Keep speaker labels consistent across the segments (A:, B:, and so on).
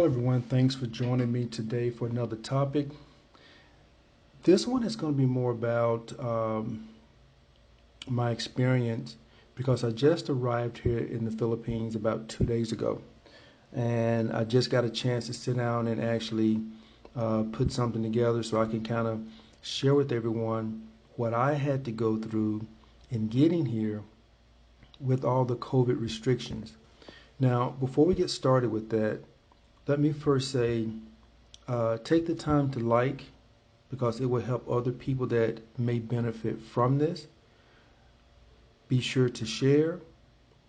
A: Hello, everyone. Thanks for joining me today for another topic. This one is going to be more about my experience because I just arrived here in the Philippines about 2 days ago. And I just got a chance to sit down and actually put something together so I can kind of share with everyone what I had to go through in getting here with all the COVID restrictions. Now, before we get started with that, let me first say take the time to like because it will help other people that may benefit from this. Be sure to share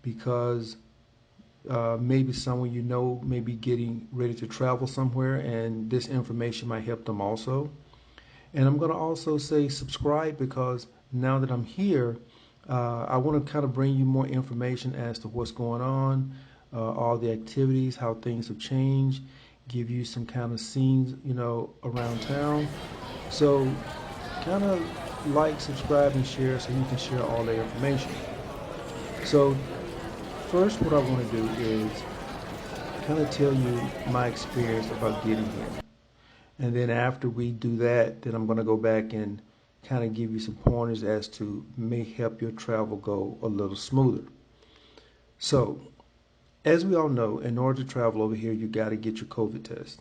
A: because maybe someone you know may be getting ready to travel somewhere and this information might help them also. And I'm going to also say subscribe because now that I'm here, I want to kind of bring you more information as to what's going on, all the activities, how things have changed, give you some kind of scenes, around town. So kind of like, subscribe, and share so you can share all the information. So first, what I want to do is kind of tell you my experience about getting here. And then after we do that, then I'm going to go back and kind of give you some pointers as to may help your travel go a little smoother. So, as we all know, in order to travel over here, you got to get your COVID test.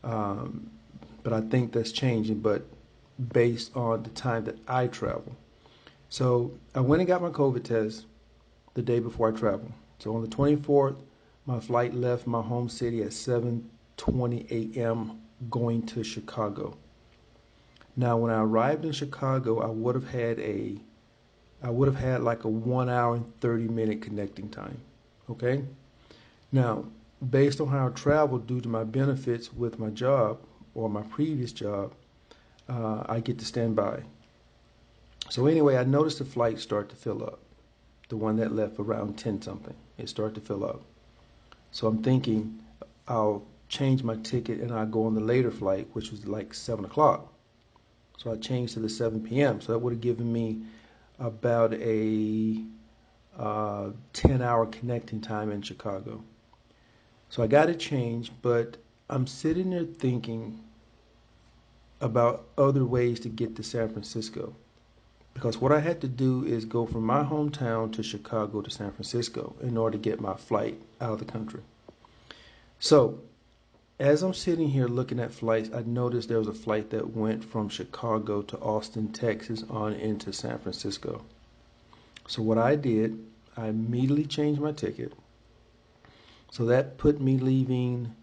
A: Um, but I think that's changing, but based on the time that I travel. So I went and got my COVID test the day before I traveled. So on the 24th, my flight left my home city at 7:20 a.m. going to Chicago. Now, when I arrived in Chicago, I would have had like a 1 hour and 30-minute connecting time. Okay. Now, based on how I traveled due to my benefits with my job or my previous job, I get to stand by. So anyway, I noticed the flight start to fill up. The one that left around 10 something, it started to fill up. So I'm thinking I'll change my ticket and I'll go on the later flight, which was like 7 o'clock. So I changed to the 7 p.m. So that would have given me about a 10-hour connecting time in Chicago. So I got it changed, but I'm sitting there thinking about other ways to get to San Francisco. Because what I had to do is go from my hometown to Chicago to San Francisco in order to get my flight out of the country. So as I'm sitting here looking at flights, I noticed there was a flight that went from Chicago to Austin, Texas on into San Francisco. So what I did, I immediately changed my ticket. So that put me leaving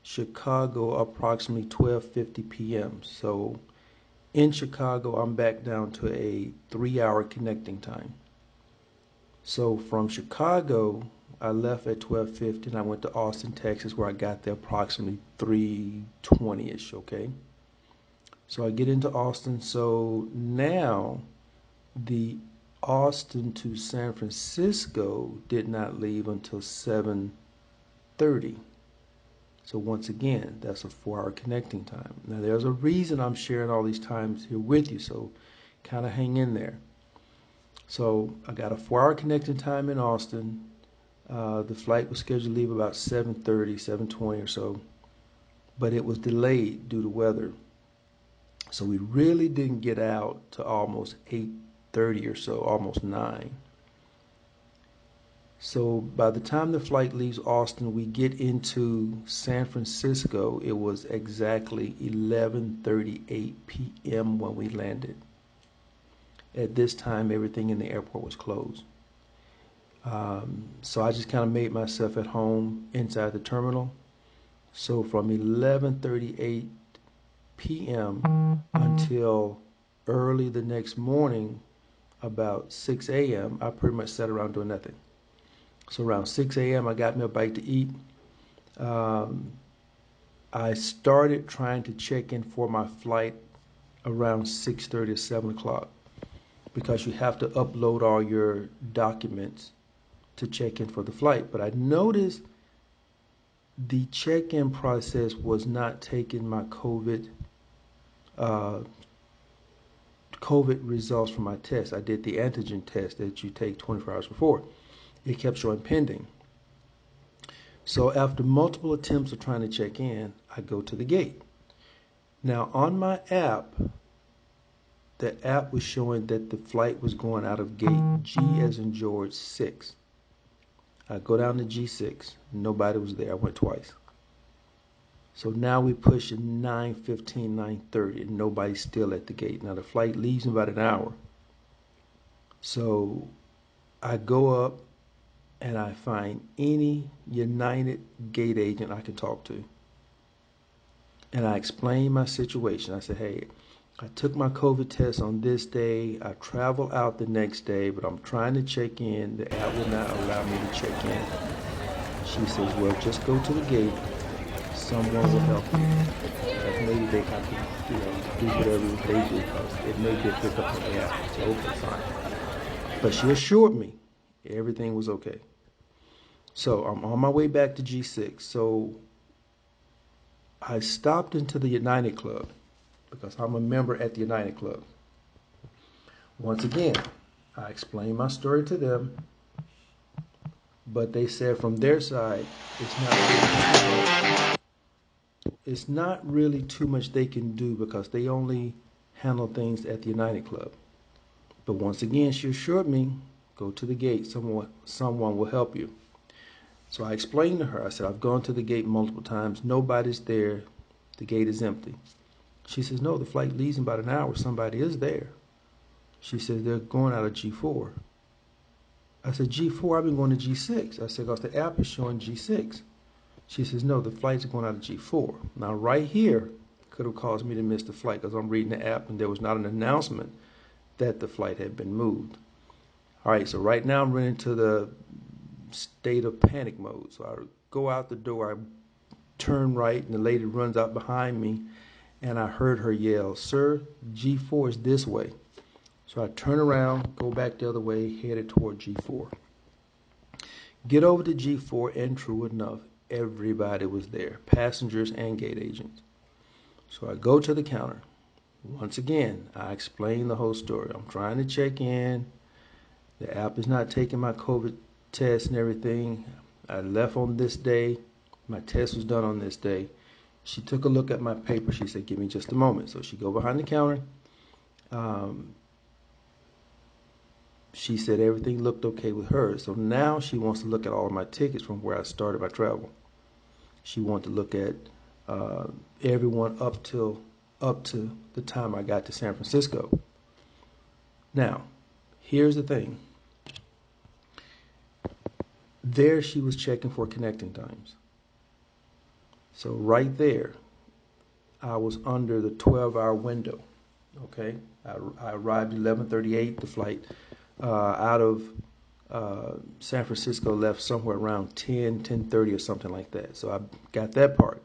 A: Chicago approximately 12:50 p.m. So in Chicago, I'm back down to a 3 hour connecting time. So from Chicago, I left at 12:50 and I went to Austin, Texas, where I got there approximately 3:20ish, okay? So I get into Austin. So now the Austin to San Francisco did not leave until 7:30. So once again, that's a 4 hour connecting time. Now there's a reason I'm sharing all these times here with you, so kind of hang in there. So I got a 4 hour connecting time in Austin. The flight was scheduled to leave about 7:30, 7:20 or so, but it was delayed due to weather. So we really didn't get out to almost 8:30 or so, almost 9. So by the time the flight leaves Austin, we get into San Francisco. It was exactly 11:38 p.m. when we landed. At this time, everything in the airport was closed. So I just kind of made myself at home inside the terminal. So from 11:38 p.m. until early the next morning, about 6 a.m., I pretty much sat around doing nothing. So around 6 a.m., I got me a bite to eat. Um, I started trying to check in for my flight around 6:30 or 7 o'clock because you have to upload all your documents to check in for the flight. But I noticed the check-in process was not taking my uh, COVID results from my test. I did the antigen test that you take 24 hours before. It kept showing pending. So after multiple attempts of trying to check in, I go to the gate. Now on my app, the app was showing that the flight was going out of gate G as in George 6. I go down to G6. Nobody was there. I went twice. So now we push at 9:15, 9:30, and nobody's still at the gate. Now the flight leaves in about an hour. So I go up and I find any United gate agent I can talk to. And I explain my situation. I said, hey, I took my COVID test on this day. I travel out the next day, but I'm trying to check in. The app will not allow me to check in. She says, well, just go to the gate. Someone will help you. Because maybe they have to, do whatever they do because it may get picked up on the app. So, okay, fine. But she assured me everything was okay. So I'm on my way back to G6. So I stopped into the United Club because I'm a member at the United Club. Once again, I explained my story to them, but they said from their side, it's not really too much they can do because they only handle things at the United Club. But once again, she assured me, go to the gate, someone will help you. So I explained to her, I said, I've gone to the gate multiple times, nobody's there, the gate is empty. She says, no, the flight leaves in about an hour, somebody is there. She said, they're going out of G4. I said, G4, I've been going to G6. I said, because the app is showing G6. She says, no, the flight's going out of G4. Now, right here could have caused me to miss the flight because I'm reading the app and there was not an announcement that the flight had been moved. All right, so right now I'm running into the state of panic mode. So I go out the door, I turn right, and the lady runs out behind me, and I heard her yell, sir, G4 is this way. So I turn around, go back the other way, headed toward G4. Get over to G4, and true enough, everybody was there, passengers and gate agents. So I go to the counter. Once again, I explain the whole story. I'm trying to check in. The app is not taking my COVID test and everything. I left on this day. My test was done on this day. She took a look at my paper. She said, give me just a moment. So she go behind the counter. She said everything looked okay with her. So now she wants to look at all of my tickets from where I started my travel. She wanted to look at everyone up to the time I got to San Francisco. Now, here's the thing. There she was checking for connecting times. So right there, I was under the 12-hour window. Okay, I arrived at 11:38. The flight out of San Francisco left somewhere around 10:30 or something like that. So I got that part.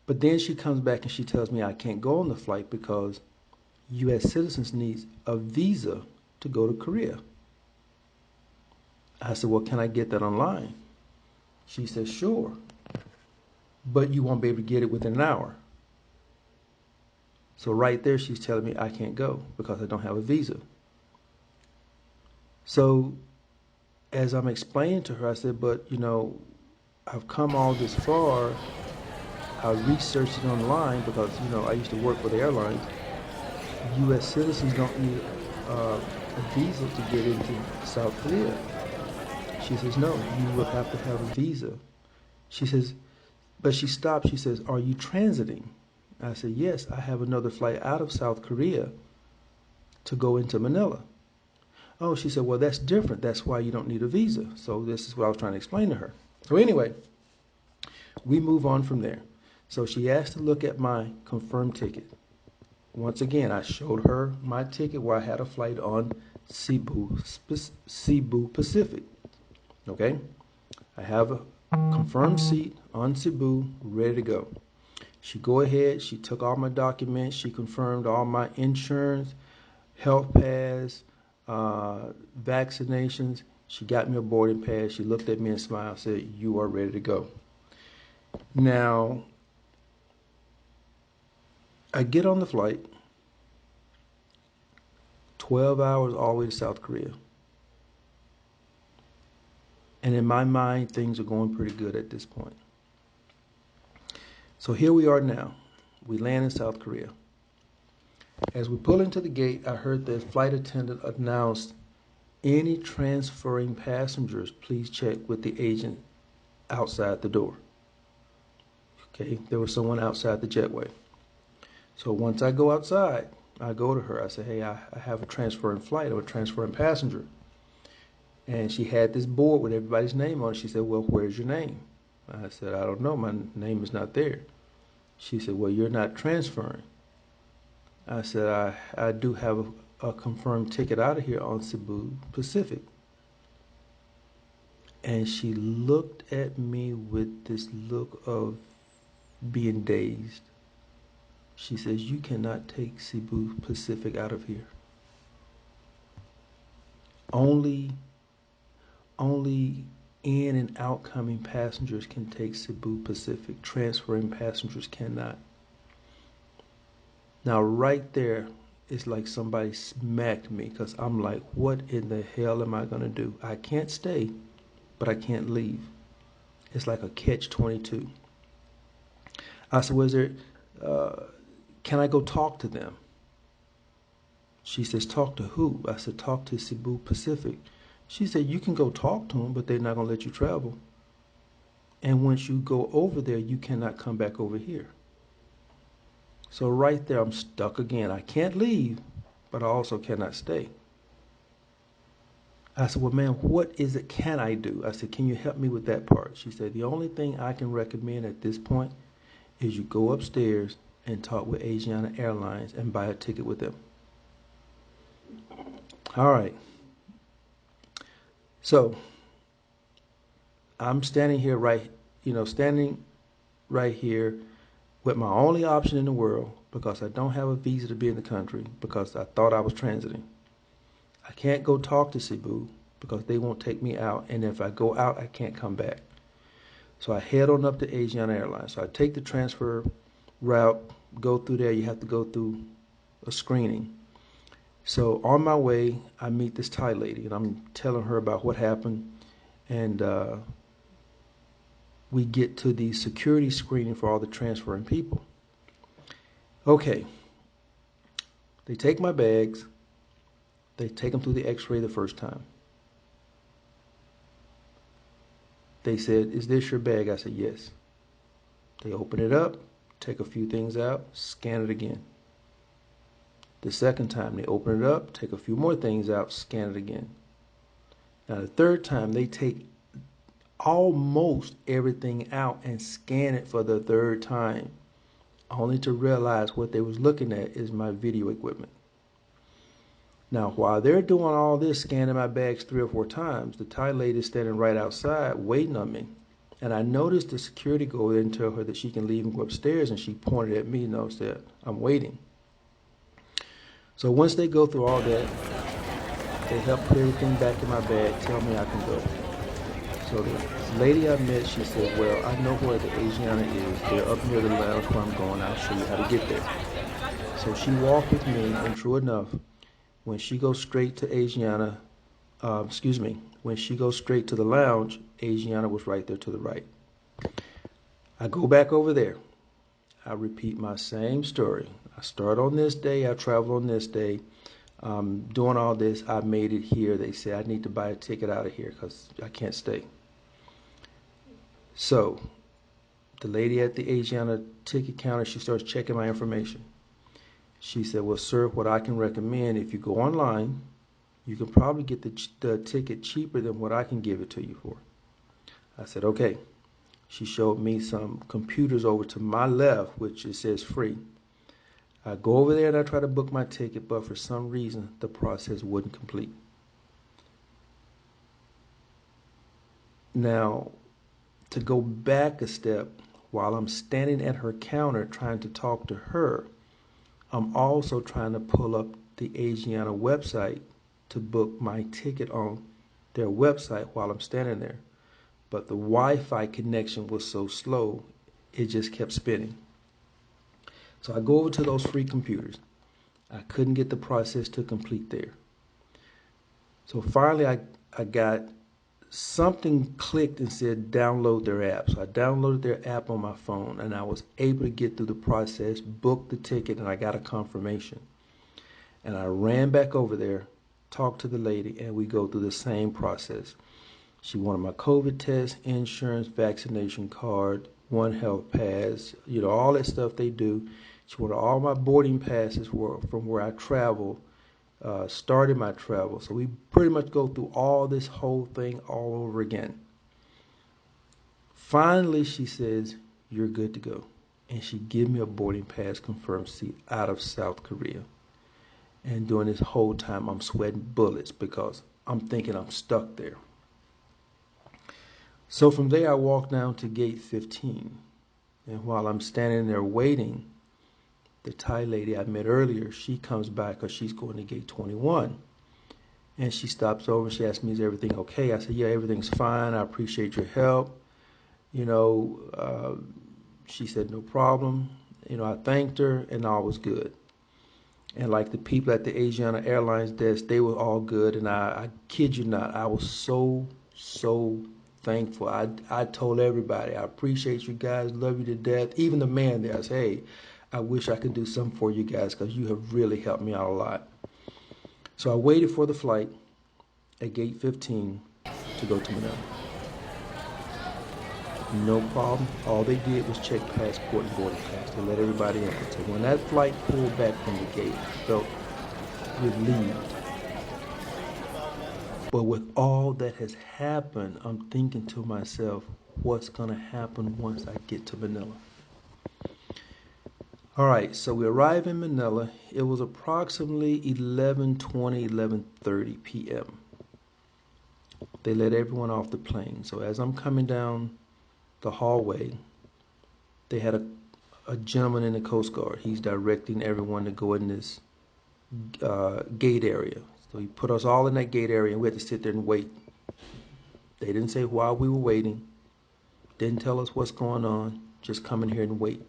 A: But then she comes back and she tells me I can't go on the flight because U.S. citizens need a visa to go to Korea. I said, well, can I get that online? She said, sure, but you won't be able to get it within an hour. So right there, she's telling me I can't go because I don't have a visa. So as I'm explaining to her, I said, but I've come all this far. I researched it online because, I used to work for the airlines. U.S. citizens don't need a visa to get into South Korea. She says, no, you will have to have a visa. She says, but she stopped. She says, are you transiting? I said, yes, I have another flight out of South Korea to go into Manila. Oh, she said, well, that's different. That's why you don't need a visa. So this is what I was trying to explain to her. So anyway, we move on from there. So she asked to look at my confirmed ticket. Once again, I showed her my ticket where I had a flight on Cebu Pacific. Okay? I have a confirmed seat on Cebu, ready to go. She go ahead, she took all my documents, she confirmed all my insurance, health pass, vaccinations. She got me a boarding pass. She looked at me and smiled, said, you are ready to go. Now, I get on the flight, 12 hours all the way to South Korea. And in my mind, things are going pretty good at this point. So here we are now. We land in South Korea. As we pull into the gate, I heard the flight attendant announce, any transferring passengers, please check with the agent outside the door. Okay, there was someone outside the jetway. So once I go outside, I go to her. I say, hey, I have a transferring flight or a transferring passenger. And she had this board with everybody's name on it. She said, well, where's your name? I said, I don't know. My name is not there. She said, well, you're not transferring. I said, I do have a confirmed ticket out of here on Cebu Pacific. And she looked at me with this look of being dazed. She says, you cannot take Cebu Pacific out of here. Only in and outcoming passengers can take Cebu Pacific. Transferring passengers cannot. Now, right there, it's like somebody smacked me, because I'm like, what in the hell am I going to do? I can't stay, but I can't leave. It's like a catch-22. I said, was there, can I go talk to them? She says, talk to who? I said, talk to Cebu Pacific. She said, you can go talk to them, but they're not going to let you travel. And once you go over there, you cannot come back over here. So right there, I'm stuck again. I can't leave, but I also cannot stay. I said, well, ma'am, what is it can I do? I said, can you help me with that part? She said, the only thing I can recommend at this point is you go upstairs and talk with Asiana Airlines and buy a ticket with them. All right. So I'm standing right here with my only option in the world, because I don't have a visa to be in the country, because I thought I was transiting. I can't go talk to Cebu because they won't take me out, and if I go out, I can't come back. So I head on up to Asiana Airlines. So I take the transfer route, go through there. You have to go through a screening. So on my way, I meet this Thai lady, and I'm telling her about what happened, and we get to the security screening for all the transferring people. Okay, they take my bags. They take them through the x-ray the first time. They said, is this your bag? I said, yes. They open it up, take a few things out, scan it again. The second time, they open it up, take a few more things out, scan it again. Now, the third time, they take almost everything out and scan it for the third time, only to realize what they was looking at is my video equipment. Now, while they're doing all this, scanning my bags 3 or 4 times, the Thai lady is standing right outside waiting on me. And I noticed the security go in and tell her that she can leave and go upstairs, and she pointed at me and said, I'm waiting. So once they go through all that, they help put everything back in my bag, tell me I can go. So the lady I met, she said, well, I know where the Asiana is. They're up near the lounge where I'm going. I'll show you how to get there. So she walked with me, and true enough, when she goes straight to Asiana, when she goes straight to the lounge, Asiana was right there to the right. I go back over there. I repeat my same story. I start on this day. I travel on this day. Doing all this, I made it here. They say I need to buy a ticket out of here because I can't stay. So the lady at the Asiana ticket counter, she starts checking my information. She said, well, sir, what I can recommend, if you go online, you can probably get the ticket cheaper than what I can give it to you for. I said, okay. She showed me some computers over to my left, which it says free. I go over there and I try to book my ticket, but for some reason, the process wouldn't complete. Now, to go back a step, while I'm standing at her counter trying to talk to her, I'm also trying to pull up the Asiana website to book my ticket on their website while I'm standing there. But the Wi-Fi connection was so slow, it just kept spinning. So I go over to those free computers. I couldn't get the process to complete there. So finally I got something clicked and said download their app. So I downloaded their app on my phone, and I was able to get through the process, book the ticket, and I got a confirmation. And I ran back over there, talked to the lady, and we go through the same process. She wanted my COVID test, insurance, vaccination card, One Health Pass, all that stuff they do. She wanted all my boarding passes from where I travel, started my travel. So we pretty much go through all this whole thing all over again. Finally, she says, you're good to go. And she gave me a boarding pass confirmed seat out of South Korea. And during this whole time, I'm sweating bullets because I'm thinking I'm stuck there. So from there, I walk down to gate 15. And while I'm standing there waiting, the Thai lady I met earlier, she comes back because she's going to gate 21. And she stops over and she asks me, is everything okay? I said, yeah, everything's fine. I appreciate your help. She said, no problem. I thanked her and all was good. And like the people at the Asiana Airlines desk, they were all good. And I kid you not, I was so thankful. I told everybody, I appreciate you guys, love you to death. Even the man there, I said, hey, I wish I could do something for you guys because you have really helped me out a lot. So I waited for the flight at gate 15 to go to Manila. No problem. All they did was check passport and boarding pass. They let everybody in. So when that flight pulled back from the gate, I felt relieved. But with all that has happened, I'm thinking to myself, what's going to happen once I get to Manila? All right, so we arrive in Manila. It was approximately 11:20, 11:30 p.m. They let everyone off the plane. So as I'm coming down the hallway, they had a gentleman in the Coast Guard. He's directing everyone to go in this gate area. So he put us all in that gate area, and we had to sit there and wait. They didn't say why we were waiting, didn't tell us what's going on, just come in here and wait.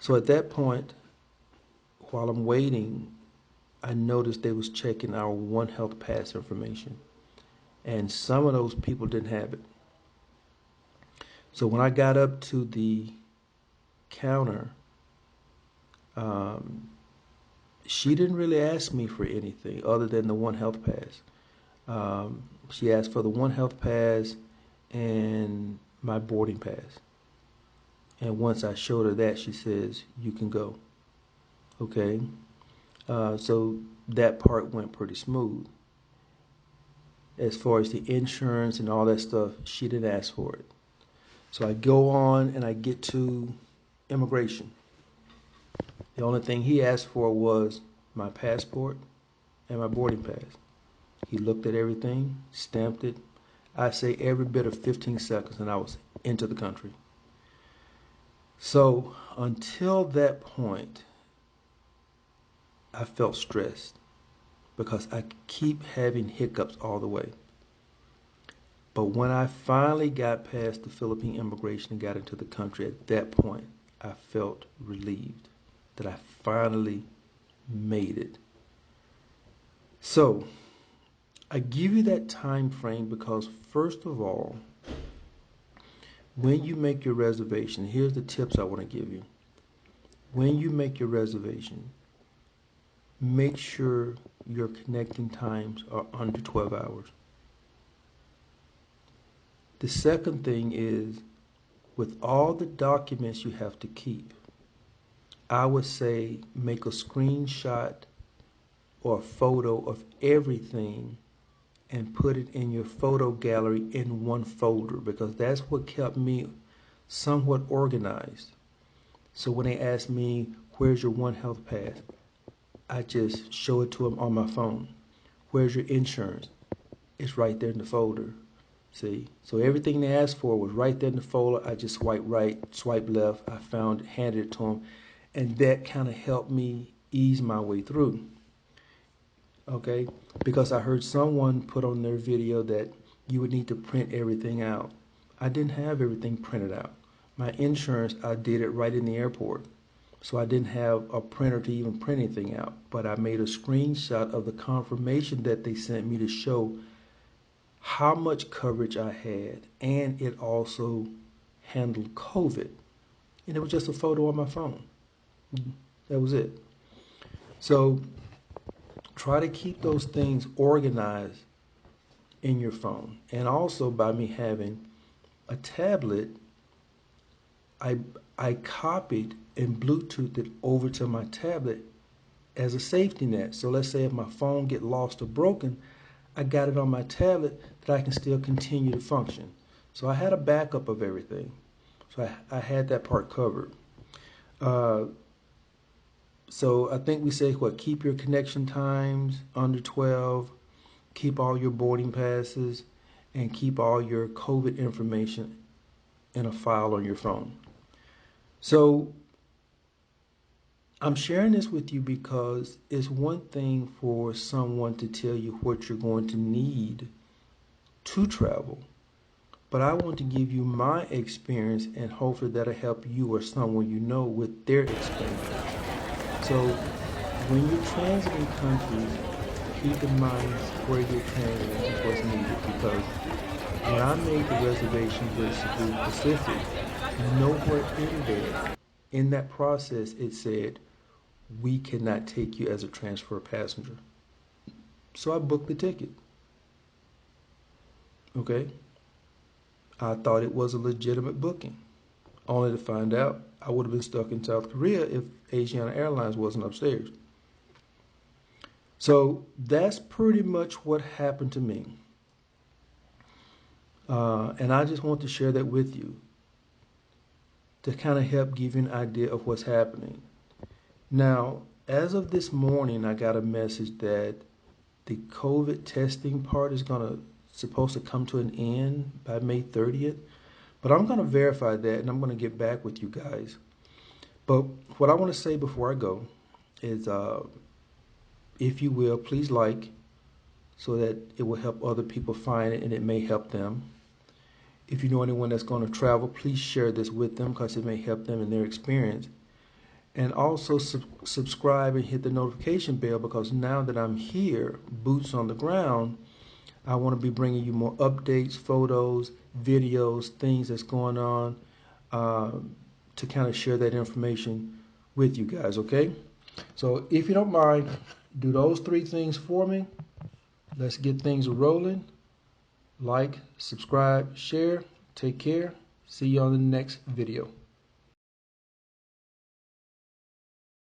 A: So at that point, while I'm waiting, I noticed they was checking our One Health Pass information, and some of those people didn't have it. So when I got up to the counter, she didn't really ask me for anything other than the One Health Pass. She asked for the One Health Pass and my boarding pass. And once I showed her that, she says, you can go. Okay. So that part went pretty smooth. As far as the insurance and all that stuff, she didn't ask for it. So I go on and I get to immigration. The only thing he asked for was my passport and my boarding pass. He looked at everything, stamped it. I say every bit of 15 seconds and I was into the country. So until that point, I felt stressed because I keep having hiccups all the way. But when I finally got past the Philippine immigration and got into the country, at that point, I felt relieved that I finally made it. So I give you that time frame because, first of all, when you make your reservation, here's the tips I want to give you. When you make your reservation, make sure your connecting times are under 12 hours. The second thing is, with all the documents you have to keep, I would say make a screenshot or a photo of everything and put it in your photo gallery in one folder, because that's what kept me somewhat organized. So when they ask me, where's your One Health Pass? I just show it to them on my phone. Where's your insurance? It's right there in the folder. See? So everything they asked for was right there in the folder. I just swipe right, swipe left. I found it, handed it to them. And that kind of helped me ease my way through. Okay? Because I heard someone put on their video that you would need to print everything out. I didn't have everything printed out. My insurance, I did it right in the airport. So I didn't have a printer to even print anything out. But I made a screenshot of the confirmation that they sent me to show how much coverage I had, and it also handled COVID. And it was just a photo on my phone. That was it. So try to keep those things organized in your phone. And also, by me having a tablet, I I copied and Bluetoothed it over to my tablet as a safety net. So let's say if my phone get lost or broken, I got it on my tablet that I can still continue to function. So I had a backup of everything. So I had that part covered. Uh, so I think we say what, keep your connection times under 12, keep all your boarding passes, and keep all your COVID information in a file on your phone. So I'm sharing this with you because it's one thing for someone to tell you what you're going to need to travel, but I want to give you my experience and hopefully that'll help you or someone you know with their experience. So when you're transiting countries, keep in mind where you're transiting and what's needed, because when I made the reservation with Cebu Pacific, nowhere in there, in that process, it said, we cannot take you as a transfer passenger. So I booked the ticket. Okay? I thought it was a legitimate booking, only to find out I would have been stuck in South Korea if Asiana Airlines wasn't upstairs. So that's pretty much what happened to me. And I just want to share that with you to kind of help give you an idea of what's happening. Now, as of this morning, I got a message that the COVID testing part is supposed to come to an end by May 30th. But I'm going to verify that and I'm going to get back with you guys. But what I want to say before I go is, if you will, please like, so that it will help other people find it and it may help them. If you know anyone that's going to travel, please share this with them because it may help them in their experience. And also subscribe and hit the notification bell, because now that I'm here, boots on the ground, I want to be bringing you more updates, photos, videos, things that's going on, to kind of share that information with you guys, okay? So if you don't mind, do those 3 things for me. Let's get things rolling. Like, subscribe, share. Take care. See you on the next video.